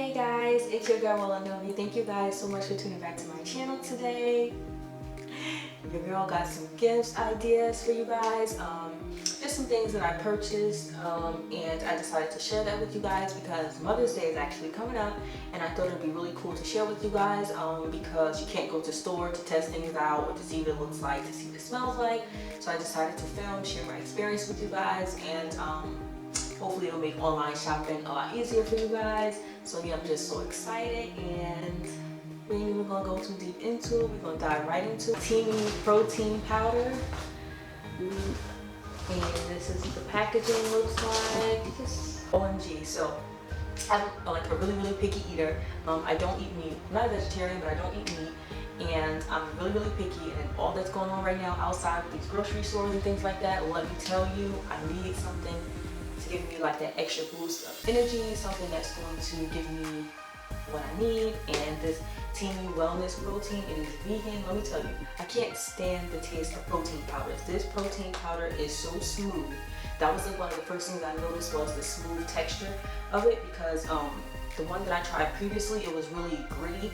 Hey guys, it's your girl Novi. Thank you guys so much for tuning back to my channel today. Your girl got some gifts ideas for you guys. Just some things that I purchased and I decided to share that with you guys because Mother's Day is actually coming up and I thought it would be really cool to share with you guys because you can't go to store to test things out or to see what it looks like, to see what it smells like. So I decided to film, share my experience with you guys, and hopefully it'll make online shopping a lot easier for you guys. So yeah, I'm just so excited, and we ain't even gonna go too deep into it. We're gonna dive right into Teeny protein powder. And this is what the packaging looks like. Just OMG. So I'm like a really picky eater. I don't eat meat. I'm not a vegetarian, but I don't eat meat. And I'm really picky, and all that's going on right now outside of these grocery stores and things like that, let me tell you, I need something to give me like that extra boost of energy, something that's going to give me what I need. And this Teeny Wellness Protein, it is vegan. Let me tell you, I can't stand the taste of protein powders. This protein powder is so smooth. That was like one of the first things I noticed was the smooth texture of it, because the one that I tried previously, it was really gritty.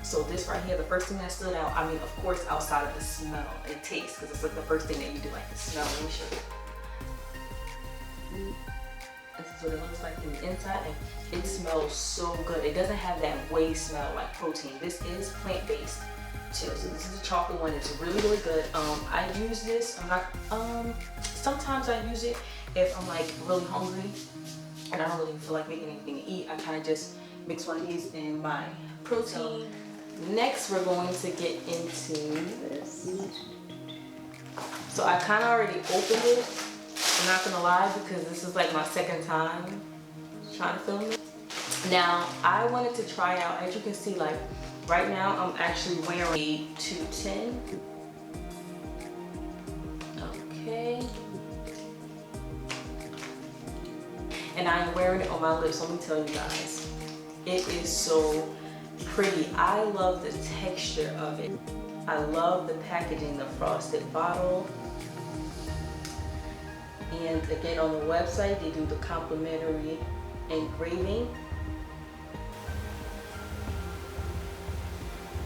So this right here, the first thing that stood out, I mean, of course, outside of the smell and taste, because it's like the first thing that you do, like the smell. Let me show you. This is what it looks like in the inside, and it smells so good. It doesn't have that whey smell like protein. This is plant-based too. So this is a chocolate one. It's really good. I use this. I'm not. Sometimes I use it if I'm like really hungry and I don't really feel like making anything to eat. I kind of just mix one of these in my protein. Next, we're going to get into this. So I kind of already opened it. I'm not gonna lie, because this is like my second time trying to film it. Now, I wanted to try out, as you can see, like right now I'm actually wearing a 210. Okay. And I'm wearing it on my lips. Let me tell you guys, it is so pretty. I love the texture of it. I love the packaging, the frosted bottle. And again, on the website, they do the complimentary engraving.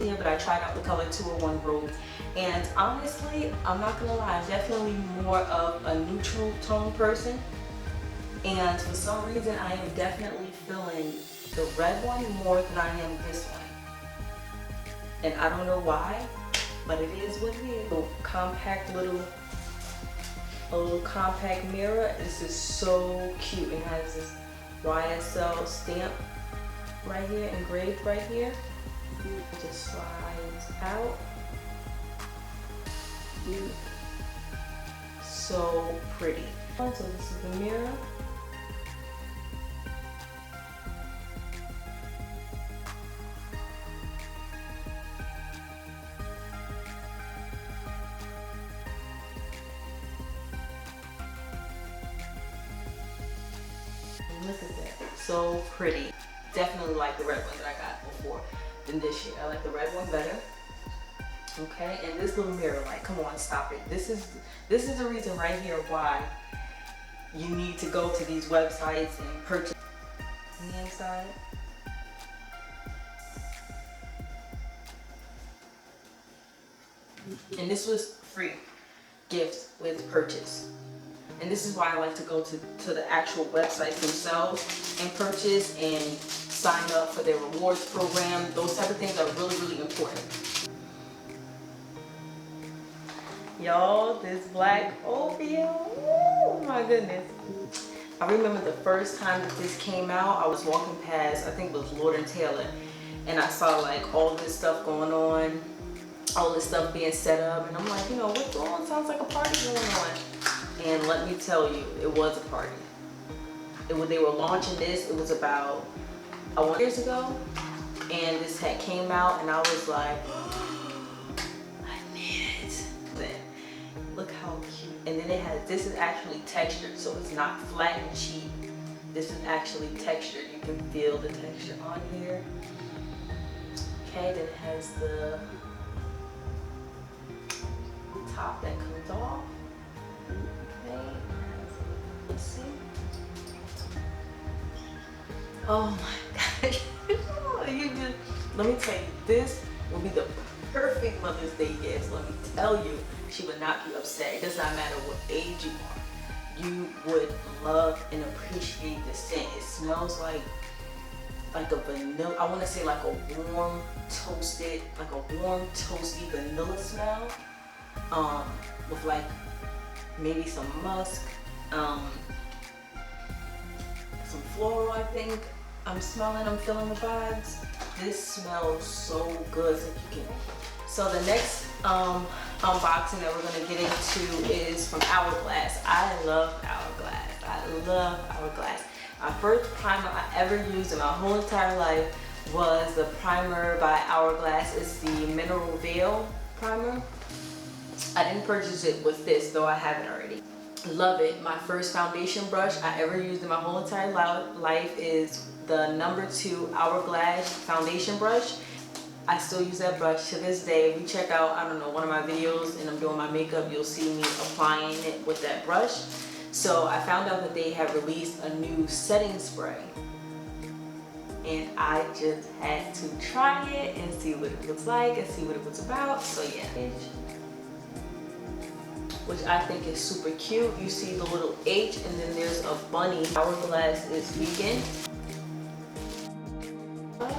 Yeah, but I tried out the color 201 Rogue. And honestly, I'm not gonna lie, I'm definitely more of a neutral tone person. And for some reason, I am definitely feeling the red one more than I am this one. And I don't know why, but it is what it is. A compact little compact mirror. This is so cute. It has this YSL stamp right here, engraved right here. It just slides out. So pretty. So this is the mirror. Look at that, so pretty. Definitely like the red one that I got before than this year. I like the red one better. Okay, and this little mirror, like, come on, stop it. This is the reason right here why you need to go to these websites and purchase. On the inside. And this was free gift with purchase. And this is why I like to go to the actual websites themselves and purchase and sign up for their rewards program. Those type of things are really important. Y'all, this black opium, oh my goodness. I remember the first time that this came out, I was walking past, I think it was Lord and Taylor, and I saw like all this stuff going on, all this stuff being set up, and I'm like, you know, what's going on? Sounds like a party going on. And let me tell you, it was a party. They were launching this, it was about 1 year ago, and this had came out, and I was like, I need it. Then, look how cute. And then it has, this is actually textured, so it's not flat and cheap. This is actually textured. You can feel the texture on here. Okay, then it has the top that comes off. Okay, let's see. Oh my God. You just, let me tell you, this will be the perfect Mother's Day gift. Let me tell you, she would not be upset. It does not matter what age you are. You would love and appreciate the scent. It smells like a vanilla, I want to say like a warm toasty vanilla smell, with like maybe some musk, some floral. I think I'm feeling the vibes. This smells so good. So the next unboxing that we're gonna get into is from Hourglass. I love Hourglass. My first primer I ever used in my whole entire life was the primer by Hourglass. It's the Mineral Veil primer. I didn't purchase it with this, though I have it already. Love it. My first foundation brush I ever used in my whole entire life is the number 2 Hourglass foundation brush. I still use that brush to this day. If you check out, I don't know, one of my videos and I'm doing my makeup, you'll see me applying it with that brush. So I found out that they have released a new setting spray, and I just had to try it and see what it looks like and see what it was about. So yeah, which I think is super cute. You see the little H, and then there's a bunny. Hourglass is vegan. I'm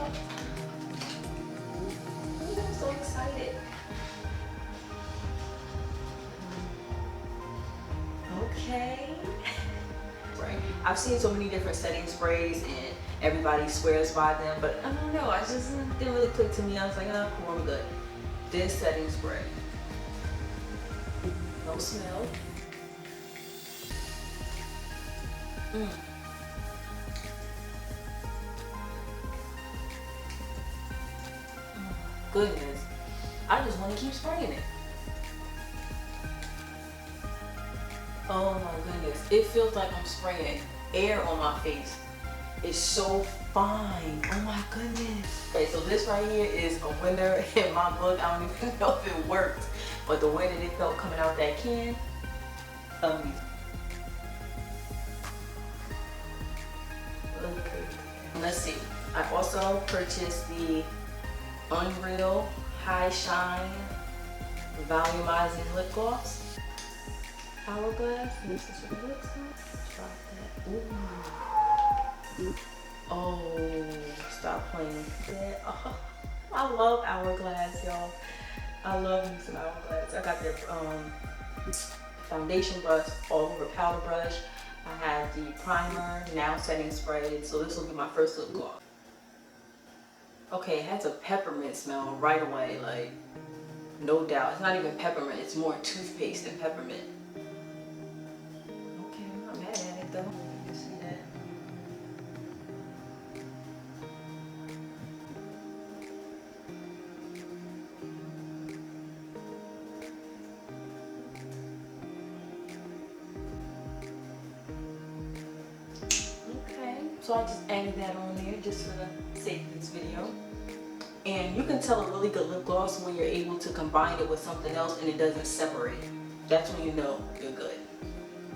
so excited. Okay. Right. I've seen so many different setting sprays and everybody swears by them, but I don't know. I just didn't really click to me. I was like, oh, cool, I'm good. This setting spray. No smell. Goodness. I just want to keep spraying it. Oh my goodness. It feels like I'm spraying air on my face. It's so fine. Oh my goodness. Okay, so this right here is a winner in my book. I don't even know if it worked, but the way that it felt coming out that can, amazing. Okay. Let's see. I also purchased the Unreal High Shine Volumizing Lip Gloss. Hourglass. This is what it looks like. Try that. Ooh. Oh, stop playing. Yeah. Oh, I love Hourglass, y'all. I love me some Hourglass. I got their foundation brush, all over powder brush. I have the primer, now setting spray. So this will be my first lip gloss. Okay, it has a peppermint smell right away, like no doubt. It's not even peppermint, it's more toothpaste than peppermint. Okay, I'm not mad at it though. You can see that. Okay, so I just added that on there just for the sake of this video. And you can tell a really good lip gloss when you're able to combine it with something else and it doesn't separate. That's when you know you're good.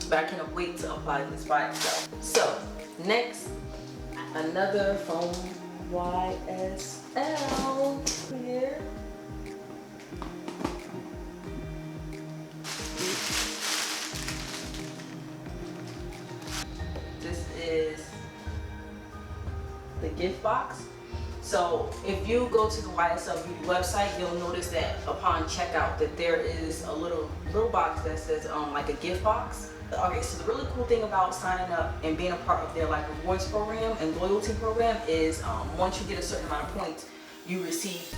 But I cannot wait to apply this by itself. So, next, another from YSL here. This is the gift box. So if you go to the YSL Beauty website, you'll notice that upon checkout that there is a little box that says like a gift box. Okay, so the really cool thing about signing up and being a part of their like rewards program and loyalty program is once you get a certain amount of points, you receive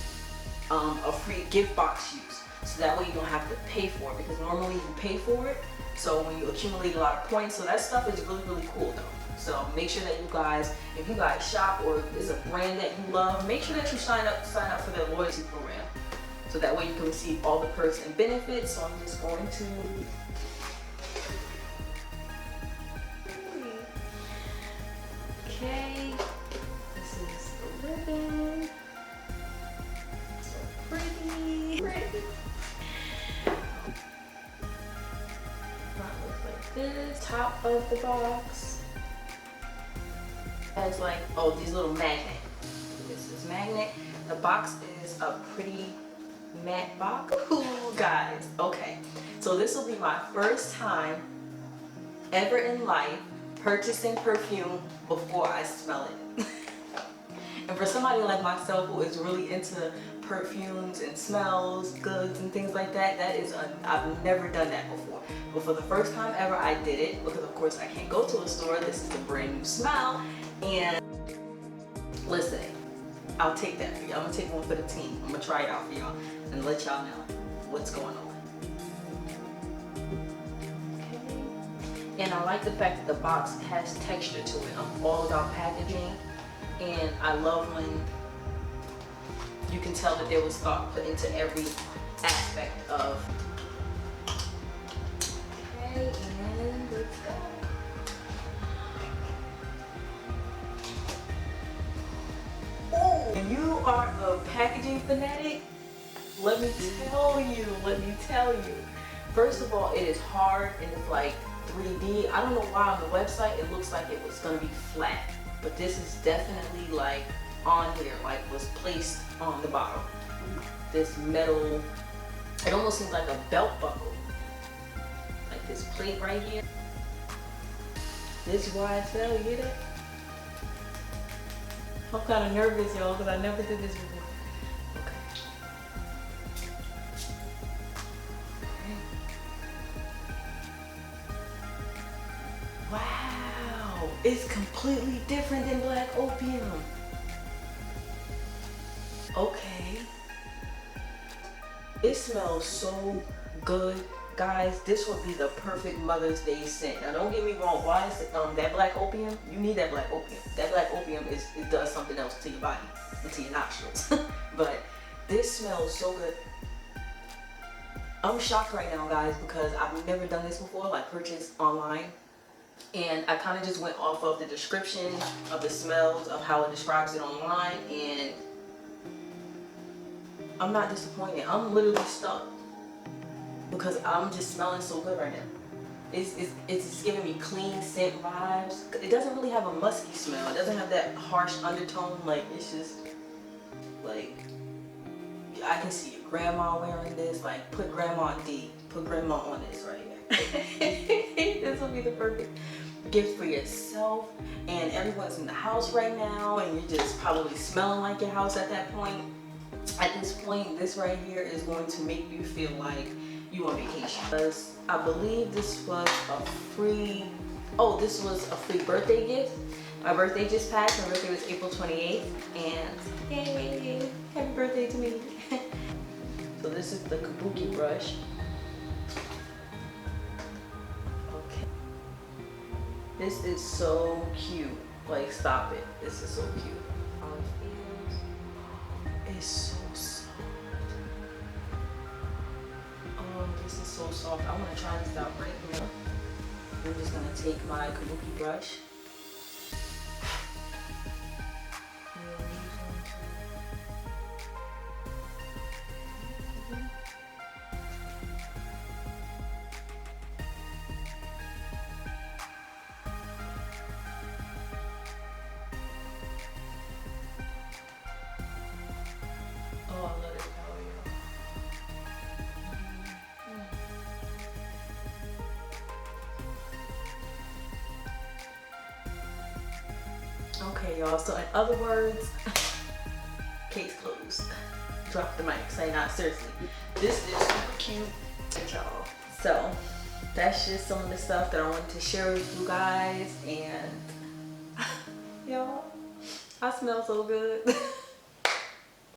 a free gift box use. So that way you don't have to pay for it, because normally you pay for it. So when you accumulate a lot of points, so that stuff is really, really cool though. So make sure that you guys, if you guys shop or if it's a brand that you love, make sure that you sign up for their loyalty program. So that way you can receive all the perks and benefits. So I'm just going to okay, this is the ribbon. So pretty. Front looks like this. Top of the box has like, oh, these little magnets. magnet. The box is a pretty matte box. Ooh, guys, okay. So this will be my first time ever in life purchasing perfume before I smell it. And for somebody like myself who is really into perfumes and smells, goods and things like that, I've never done that before. But for the first time ever I did it, because of course I can't go to a store, this is a brand new smell. And listen, I'll take that for you. I'm gonna take one for the team. I'm gonna try it out for y'all and let y'all know what's going on. Okay. And I like the fact that the box has texture to it. I'm all about packaging, and I love when you can tell that there was thought put into every aspect of. Okay, and let's go. If you are a packaging fanatic, let me tell you. First of all, it is hard and it's like 3D. I don't know why on the website it looks like it was gonna be flat, but this is definitely like on here, like was placed on the bottom. This metal, it almost seems like a belt buckle. Like this plate right here. This YSL, you hear that? I'm kind of nervous, y'all, because I never did this before. Okay. Wow, it's completely different than Black Opium. Okay. It smells so good. Guys, this would be the perfect Mother's Day scent. Now don't get me wrong, why is it, that Black Opium, you need that Black Opium. That Black Opium it does something else to your body and to your nostrils. But this smells so good. I'm shocked right now, guys, because I've never done this before, like purchase online. And I kind of just went off of the description of the smells of how it describes it online, and I'm not disappointed. I'm literally stuck because I'm just smelling so good right now. It's just giving me clean scent vibes. It doesn't really have a musky smell. It doesn't have that harsh undertone. Like, it's just like, I can see your grandma wearing this. Like, put grandma on D. Put grandma on this right here. This will be the perfect gift for yourself. And everyone's in the house right now, and you're just probably smelling like your house at that point. At this point, this right here is going to make you feel like you on vacation. Because I believe this was a free, this was a free birthday gift. My birthday just passed. My birthday was April 28th, and yay, happy birthday to me. So this is the kabuki brush. Okay. This is so cute. Like, stop it. This is so cute. It's so soft. Oh, this is so soft. I want to try this out right now. I'm just going to take my kabuki brush. Oh, I love this color, y'all. Okay, y'all, so in other words, case closed. Drop the mic, say not seriously. This is super cute, y'all. So that's just some of the stuff that I wanted to share with you guys, and y'all, I smell so good.